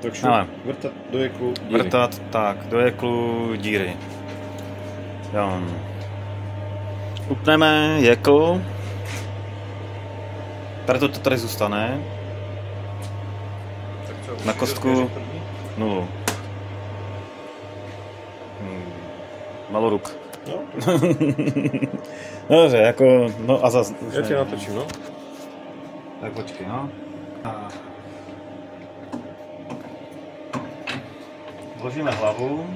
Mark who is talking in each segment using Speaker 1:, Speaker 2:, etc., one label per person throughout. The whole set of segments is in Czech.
Speaker 1: Tak šup, vrtat do jeklu díry.
Speaker 2: Vrtat, tak, do jeklu díry. Jo. Upneme jekl. Tady to tady zůstane.
Speaker 1: Tak co,
Speaker 2: na kostku 0. Maloruk.
Speaker 1: No,
Speaker 2: Dobře, jako, no a zase...
Speaker 1: já tě natočím, no.
Speaker 2: Tak počkej, no. Vložíme hlavu.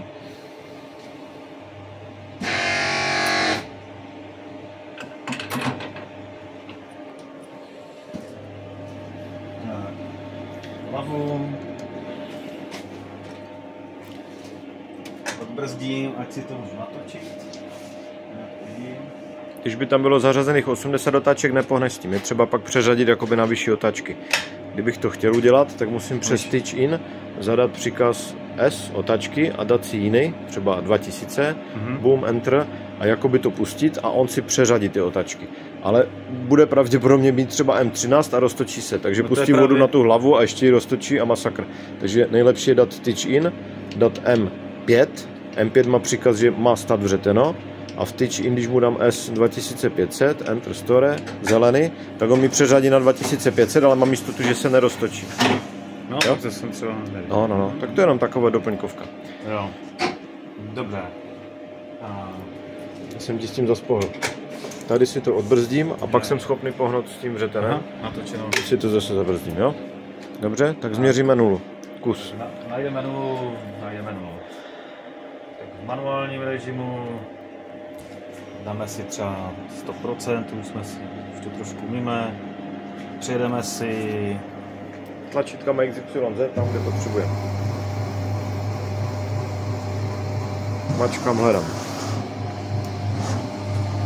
Speaker 2: Hlavu. Odbrzdím, ať si to můžu natočit.
Speaker 1: Když by tam bylo zařazených 80 otáček, nepohneš s tím. Je třeba pak přeřadit jakoby na vyšší otáčky. Kdybych to chtěl udělat, tak musím přes Stitch In zadat příkaz S, otáčky, a dát si jiný, třeba 2000, boom, enter, a jakoby to pustit a on si přeřadí ty otáčky. Ale bude pravděpodobně mít třeba M13 a roztočí se, takže pustí vodu na tu hlavu a ještě ji roztočí a masakr. Takže nejlepší je dát Stitch In, dát M5, M5 má příkaz, že má stát vřeteno, a v Stitch In, když mu dám S2500, Enter Store, zelený, tak on mi přeřadí na 2500, ale mám jistotu, že se neroztočí.
Speaker 2: No, jo? To jsem třeba nevěděl.
Speaker 1: No. Tak to je jenom taková doplňkovka.
Speaker 2: Jo. Dobré.
Speaker 1: Já jsem ti s tím zas pohl. Tady si to odbrzdím a pak jsem schopný pohnout s tím vřetenem.
Speaker 2: Natočeno.
Speaker 1: Teď si to zase zabrzdím, jo? Dobře, tak změříme 0. Kus.
Speaker 2: Najdeme 0. Tak v manuálním režimu dáme si třeba 100%, už to trošku umíme. Přijedeme si
Speaker 1: Tlačítkama XYZ tam, kde potřebujeme. Mačkám, hledám.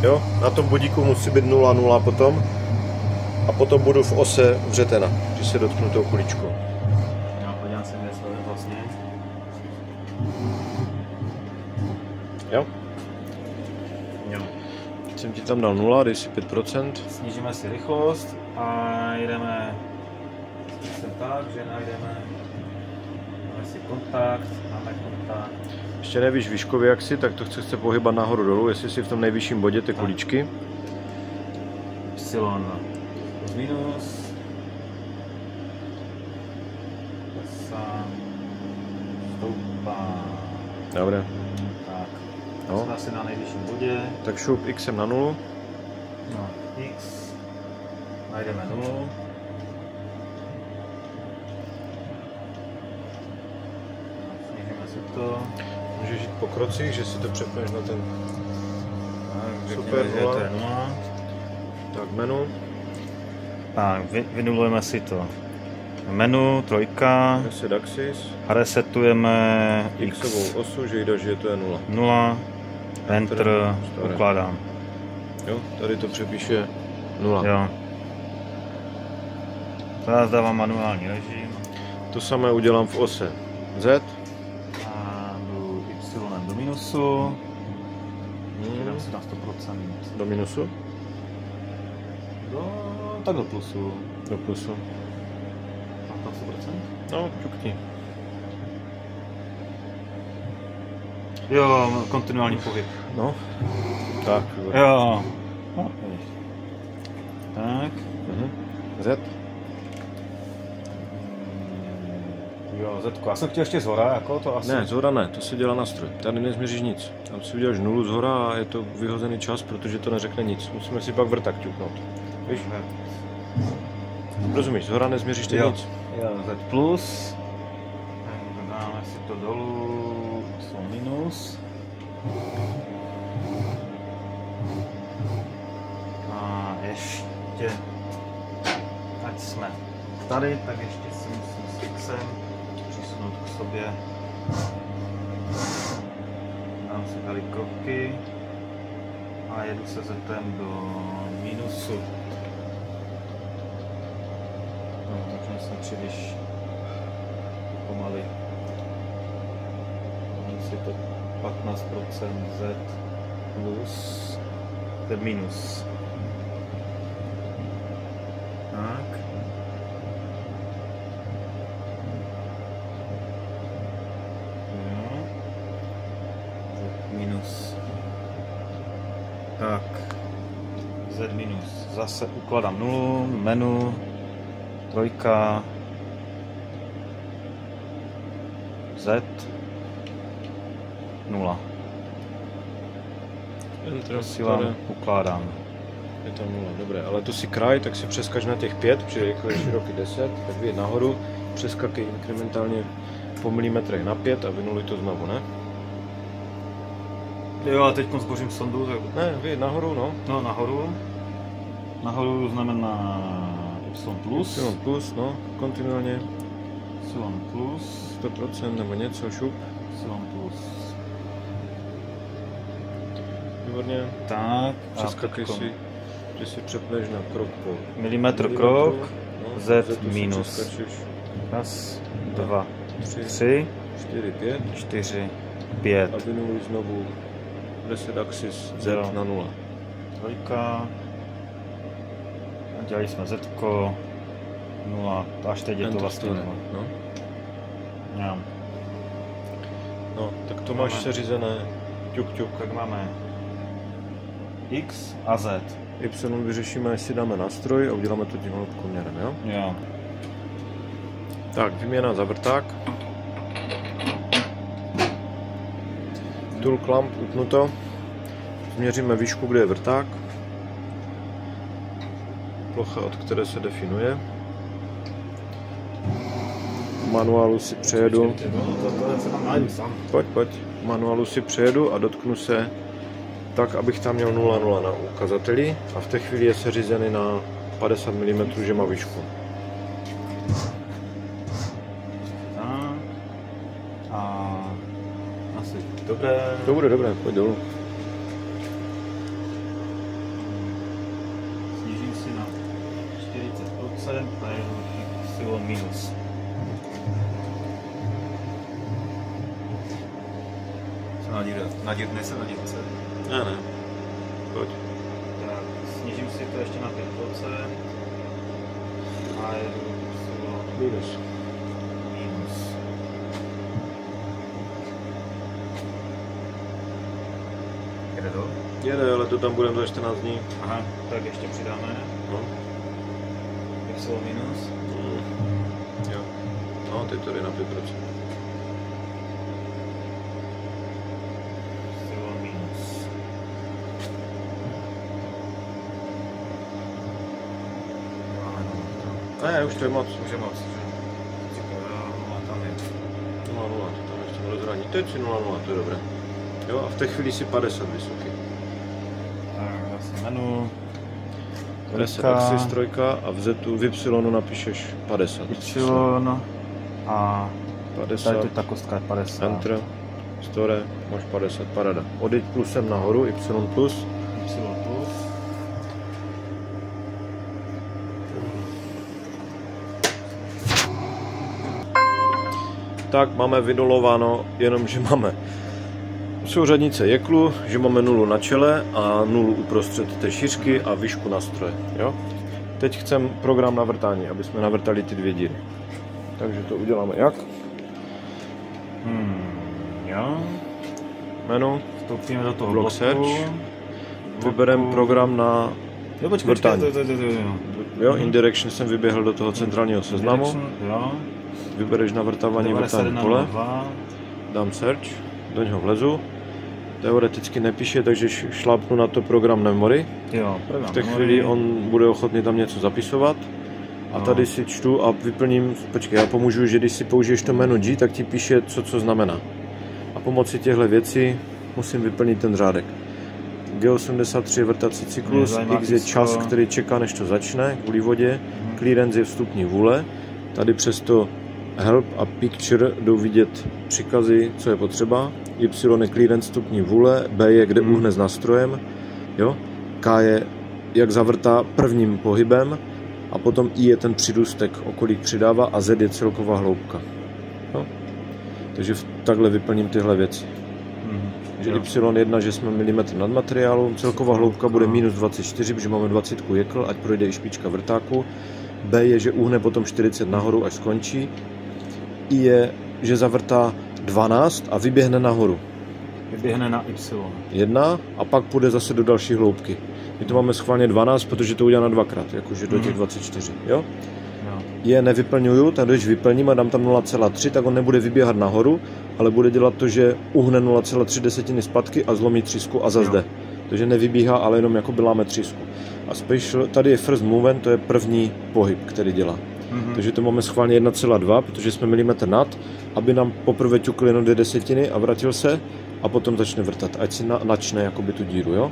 Speaker 1: Jo, na tom bodíku musí být 0,0 potom. A potom budu v ose vřetena, když se dotknu toho kulíčku.
Speaker 2: Já podívám se, kde je vlastně.
Speaker 1: Jo?
Speaker 2: Jo.
Speaker 1: Jsem ti tam dal 0, dej si 5%.
Speaker 2: Snížíme si rychlost a jdeme tak, že máme si kontakt,
Speaker 1: Ještě nevíš výškově jak si, tak to chce pohybat nahoru dolů, jestli si v tom nejvyšším bodě ty kulíčky.
Speaker 2: Y plus minus. Stoupá.
Speaker 1: Dobré.
Speaker 2: Tak.
Speaker 1: No.
Speaker 2: Jsme asi na nejvyšším bodě.
Speaker 1: Tak šup X na 0.
Speaker 2: No, X. Najdeme 0. Snížíme si to.
Speaker 1: Můžeš jít po krocích, že si to přepneš na ten
Speaker 2: Tak,
Speaker 1: super 0.
Speaker 2: To je 0.
Speaker 1: Tak menu.
Speaker 2: Tak, vynulujeme si to. Menu, trojka.
Speaker 1: Reset axis.
Speaker 2: Resetujeme
Speaker 1: Xovou osu, že jdeš, že to je 0.
Speaker 2: 0. Enter, ukládám.
Speaker 1: Jo, tady to přepíše 0.
Speaker 2: Jo. Teraz dávám manuální režim.
Speaker 1: To samé udělám v ose Z.
Speaker 2: A jdu Y do minusu. Dám si na 100%.
Speaker 1: Do minusu?
Speaker 2: Tak do plusu.
Speaker 1: Do plusu.
Speaker 2: Na 100%?
Speaker 1: No, ťukni.
Speaker 2: Jo, kontinuální pohyb.
Speaker 1: No. Tak.
Speaker 2: Jo. No. Tak.
Speaker 1: Z.
Speaker 2: Jo, Zetko. Já jsem chtěl ještě zhora, jako to asi...
Speaker 1: Ne, zhora ne, to se dělá na stroj. Tady nezměříš nic. Tam si uděláš 0 zhora a je to vyhozený čas, protože to neřekne nic. Musíme si pak vrtak ťuknout. Víš? Rozumíš, zhora nezměříš ty nic.
Speaker 2: Jo, Z plus. Dáme si to dolů, jsou minus. A ještě, ať jsme tady, tak ještě si musím s Xem přisunout k sobě. Dám si tady kroky a jedu se Zetem do minusu. No, možná jsem příliš pomaly. Mám si to 15% Z plus Z minus. Tak. minus. Tak. Z minus. Zase ukladám nulu, menu, trojka, Z, 0. Posílám, ukládám.
Speaker 1: Je tam 0, dobré, ale to si kraj, tak si přeskač na těch 5, přijde jako je široký 10, tak vyjed nahoru, přeskakej inkrementálně po milimetrech na 5 a vynuluj to znovu, ne?
Speaker 2: Jo, a teď zbořím sondu, tak...
Speaker 1: Ne, vyjed nahoru, no.
Speaker 2: No, nahoru. Nahoru znamená Y plus.
Speaker 1: Y plus, no, kontinuálně.
Speaker 2: Y plus.
Speaker 1: 100% nebo něco, šup.
Speaker 2: Y plus.
Speaker 1: Výborně.
Speaker 2: Tak.
Speaker 1: Přeskakej si, že si přepneš na krok po
Speaker 2: milimetr krok,
Speaker 1: no,
Speaker 2: Z minus. Raz, 2, 3,
Speaker 1: 4, 5.
Speaker 2: 4, 5.
Speaker 1: A vynuluj znovu reset axis Z na 0.
Speaker 2: Trojka. A dělali jsme Z, 0, až teď je to vlastně 0.
Speaker 1: No.
Speaker 2: Ja.
Speaker 1: No, tak to máš seřízené ťuk.
Speaker 2: Tak máme X a Z.
Speaker 1: Y vyřešíme, až si dáme nástroj a uděláme to tímhle poměrem, jo?
Speaker 2: Jo.
Speaker 1: Tak, výměna za vrták. Tool clamp upnuto. Změříme výšku, kde je vrták. Plocha, od které se definuje. V manuálu si přejedu. Pojď. V manuálu si přejedu a dotknu se tak, abych tam měl 0,0 na ukazateli a v té chvíli je seřízený na 50 mm, že má výšku.
Speaker 2: A asi dobré.
Speaker 1: Dobré, pojď dolů.
Speaker 2: Snížím si na 40% a jedu Y minus. Nadírne se na dívce.
Speaker 1: Ne. Pojď.
Speaker 2: Tak, snížím si to ještě na 5% a jedu
Speaker 1: Minus.
Speaker 2: Jede to?
Speaker 1: Jede, ale to tam budeme za 14 dní.
Speaker 2: Aha, tak ještě přidáme.
Speaker 1: No.
Speaker 2: Y minus.
Speaker 1: Jo. No, teď to jde na 5%.
Speaker 2: Y minus.
Speaker 1: Ne, už to je moc.
Speaker 2: Už je moc. Tam je.
Speaker 1: 0,0, to tam ještě rozhraní. Teď si 0,0, to je dobré. Jo, a v té chvíli si 50 vysoký.
Speaker 2: Tak, zase menu.
Speaker 1: Reset axis 3 a v Z, v Y napíšeš 50.
Speaker 2: Y a
Speaker 1: 50.
Speaker 2: tady ta kostka je 50.
Speaker 1: Enter. Store, máš 50, parada. Odejď plusem nahoru, Y plus.
Speaker 2: Y plus.
Speaker 1: Tak máme vynulováno, jenomže máme souřadnice jeklu, že máme nulu na čele a nulu uprostřed té šířky a výšku nástroje. Jo? Teď chcem program navrtání, aby jsme navrtali ty dvě díry. Takže to uděláme jak?
Speaker 2: Jo.
Speaker 1: Menu,
Speaker 2: Vstoupíme do toho
Speaker 1: block search, vybereme program na vrtání. Jo, InDirection jsem vyběhl do toho centrálního seznamu.
Speaker 2: Jo.
Speaker 1: Vybereš navrtávání vrtání pole, dám search, do něho vlezu. Teoreticky nepíše, takže šlápnu na to program memory.
Speaker 2: Jo,
Speaker 1: v té chvíli on bude ochotný tam něco zapisovat. A tady si čtu a vyplním, počkej, já pomůžu, že když si použiješ to menu G, tak ti píše, co znamená. A pomocí těchto věcí musím vyplnit ten řádek. G83 je vrtací cyklus, X je čas, který čeká, než to začne, kvůli vodě. Clearance je vstupní vůle. Tady přesto help a picture jdou vidět příkazy, co je potřeba. Y je clearance vstupní vůle, B je, kde uhne s nástrojem. Jo? K je, jak zavrtá prvním pohybem. A potom I je ten přidůstek, o kolik přidává, a Z je celková hloubka. Jo? Takže takhle vyplním tyhle věci. Že Y1, že jsme milimetr nad materiálem, celková hloubka bude minus 24, protože máme 20 jekl, ať projde i špička vrtáku. B je, že uhne potom 40 nahoru, až skončí. I je, že zavrtá 12 a vyběhne nahoru.
Speaker 2: Vyběhne na Y.
Speaker 1: 1 a pak půjde zase do další hloubky. My to máme schválně 12, protože to udělá na dvakrát, jakože do těch 24, jo? Je nevyplňuju, tak když vyplním a dám tam 0,3, tak on nebude vyběhat nahoru, ale bude dělat to, že uhne 0,3 zpátky a zlomí třísku a zazde. Takže nevybíhá, ale jenom jako láme třísku. A special, tady je first movement, to je první pohyb, který dělá. Takže to máme schválně 1,2, protože jsme milimetr nad, aby nám poprvé ťukl jenom 2 desetiny a vrátil se a potom začne vrtat, ať si načne jakoby tu díru, jo?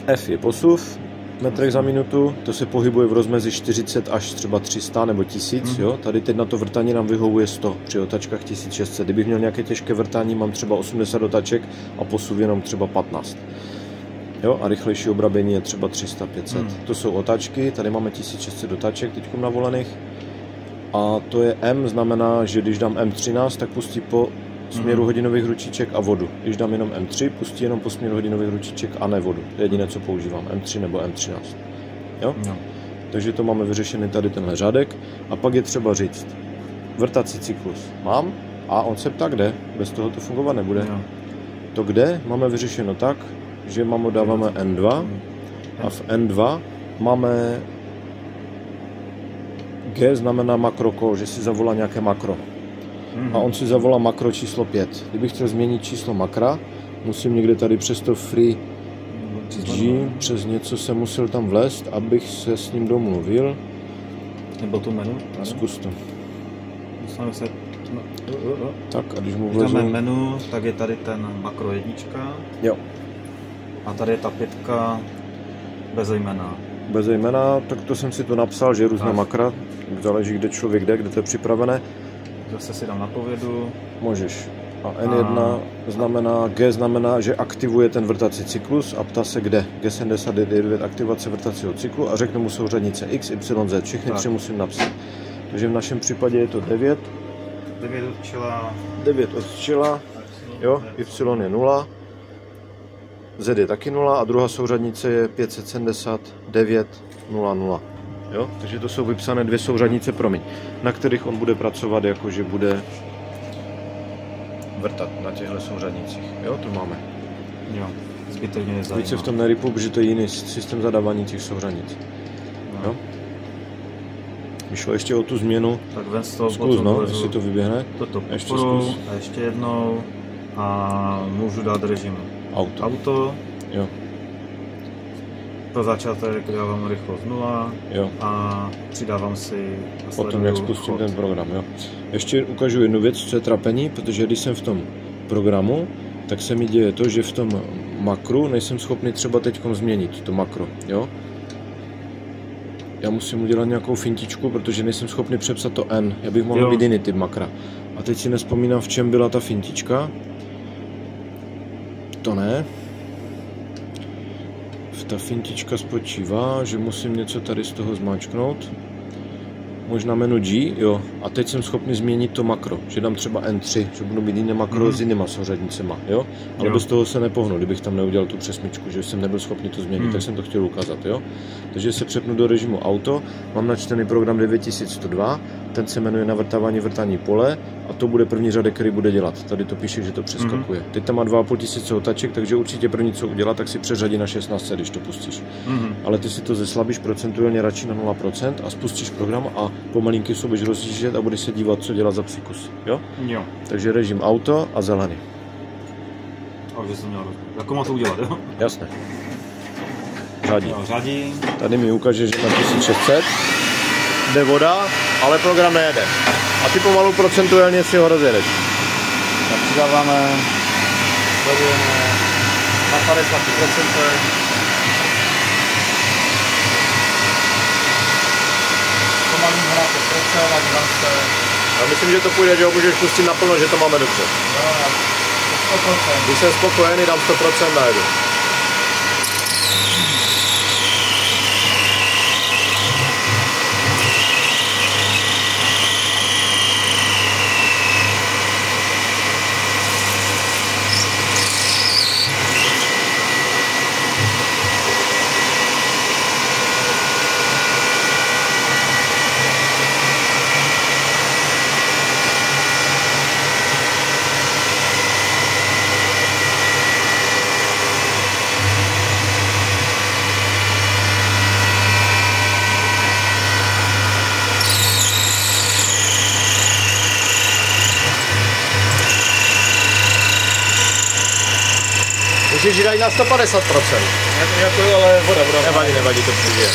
Speaker 1: F je posuv, metrech za minutu, to se pohybuje v rozmezi 40 až třeba 300 nebo 1000, jo? Tady teď na to vrtání nám vyhovuje 100, při otačkách 1600. Kdybych měl nějaké těžké vrtání, mám třeba 80 otaček a posuv jenom třeba 15. Jo? A rychlejší obrabení je třeba 300-500. To jsou otačky, tady máme 1600 otaček teď navolených. A to je M, znamená, že když dám M13, tak pustí po směru hodinových ručiček a vodu. Když dám jenom M3, pustí jenom po směru hodinových ručiček a ne vodu. To je jediné, co používám, M3 nebo M13. Jo? Takže to máme vyřešený tady tenhle řádek. A pak je třeba říct, vrtací cyklus mám a on se ptá kde, bez toho to fungovat nebude. To kde máme vyřešeno tak, že dáváme N2 a v N2 máme G znamená makro call, že si zavolá nějaké makro. A on si zavolá makro číslo 5. Kdybych chtěl změnit číslo makra, musím někde tady přes to free G, přes něco jsem musel tam vlézt, abych se s ním domluvil.
Speaker 2: Nebo tu menu?
Speaker 1: Zkus to.
Speaker 2: Se...
Speaker 1: Tak a když mu vlezu...
Speaker 2: Když dáme menu, tak je tady ten makro 1.
Speaker 1: Jo.
Speaker 2: A tady je ta 5 bez jména.
Speaker 1: Bez jména, tak to jsem si to napsal, že je různá makra. Záleží, kde člověk jde, kde to je připravené.
Speaker 2: Zase si dám na povědu.
Speaker 1: Můžeš. A N1 znamená, G znamená, že aktivuje ten vrtací cyklus a ptá se kde. G79 aktivace vrtacího cyklu a řekne mu souřadnice X, Y, Z. Všechny tři musím napsat. Takže v našem případě je to 9.
Speaker 2: 9 od čela.
Speaker 1: 9 od čela. Jo, Y je 0. Z je taky 0 a druhá souřadnice je 579 00. Jo? Takže to jsou vypsané 2 souřadnice, na kterých on bude pracovat, jakože bude vrtat na těchto souřadnicích. Jo, to máme.
Speaker 2: Jo, zbytek mě nezajímá.
Speaker 1: Více v tom nerypu, protože to je jiný systém zadávání těch souřadnic. Jo? Vyšlo ještě o tu změnu.
Speaker 2: Tak ven z toho
Speaker 1: zkus, no, jestli to vyběhne.
Speaker 2: Toto podporu a ještě jednou a můžu dát režim auto.
Speaker 1: Jo.
Speaker 2: Pro začátek dávám rychlost 0 a přidávám si
Speaker 1: potom, jak spustím ten program. Jo. Ještě ukážu jednu věc, co je trapení, protože když jsem v tom programu, tak se mi děje to, že v tom makru nejsem schopný třeba teď změnit to makro. Jo. Já musím udělat nějakou fintičku, protože nejsem schopný přepsat to N. Já bych mohl být jiný typ makra. A teď si nespomínám, v čem byla ta fintička. To ne. Ta fintička spočívá, že musím něco tady z toho zmáčknout. Možná menu G, jo. A teď jsem schopný změnit to makro, že dám třeba N3, že budu mít jiné makro s jinýma souřadnicema, jo. Ale bez toho se nepohnu, kdybych tam neudělal tu přesmičku, že jsem nebyl schopný to změnit, tak jsem to chtěl ukázat, jo. Takže se přepnu do režimu auto, mám načtený program 9102, ten se jmenuje navrtávání vrtání pole a to bude první řadek, který bude dělat. Tady to píše, že to přeskakuje. Teď tam má 2500 otaček, takže určitě první, co udělá, tak si přeřadí na 16, když to pustíš. Ale ty si to zeslabíš procentuálně radši na 0% a spustíš program a pomalinky se budeš rozjíždět a budeš se dívat, co dělá za psykus. Jo?
Speaker 2: Jo.
Speaker 1: Takže režim auto a zelený.
Speaker 2: Takže jsem měl rozumím. Jako má to udělat, jo?
Speaker 1: Jasné. Řadí.
Speaker 2: Jo, řadí.
Speaker 1: Tady mi ukáže, že na 1600 jde voda, ale program nejede. A ty pomalu procentuálně si ho rozjedeš.
Speaker 2: Tak přidáváme, sledujeme na 50%. Pomalím ho na 5% a dívám se.
Speaker 1: Já myslím, že to půjde, že ho můžeš pustit naplno, že to máme dobře.
Speaker 2: Jo, 100%.
Speaker 1: Když jsem spokojený, dám 100% najedu. Můžeš jít na 150%.
Speaker 2: Jako, ale voda.
Speaker 1: Nevadí, to přijde.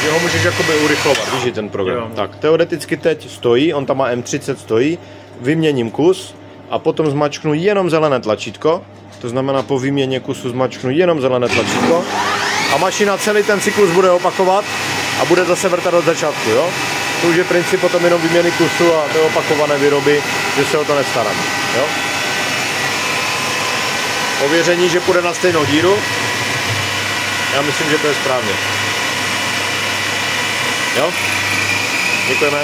Speaker 1: Že ho můžeš jakoby urychlovat, víš, ten program.
Speaker 2: Jo.
Speaker 1: Tak, teoreticky teď stojí, on tam má M30 stojí, vyměním kus a potom zmačknu jenom zelené tlačítko, to znamená po výměně kusu zmačknu jenom zelené tlačítko a mašina celý ten cyklus bude opakovat a bude zase vrtat od začátku, jo? To už je princip potom jenom výměny kusu a té opakované výroby, že se o to nestarám, jo? Ověření, že půjde na stejnou díru, já myslím, že to je správně. Jo? Děkujeme.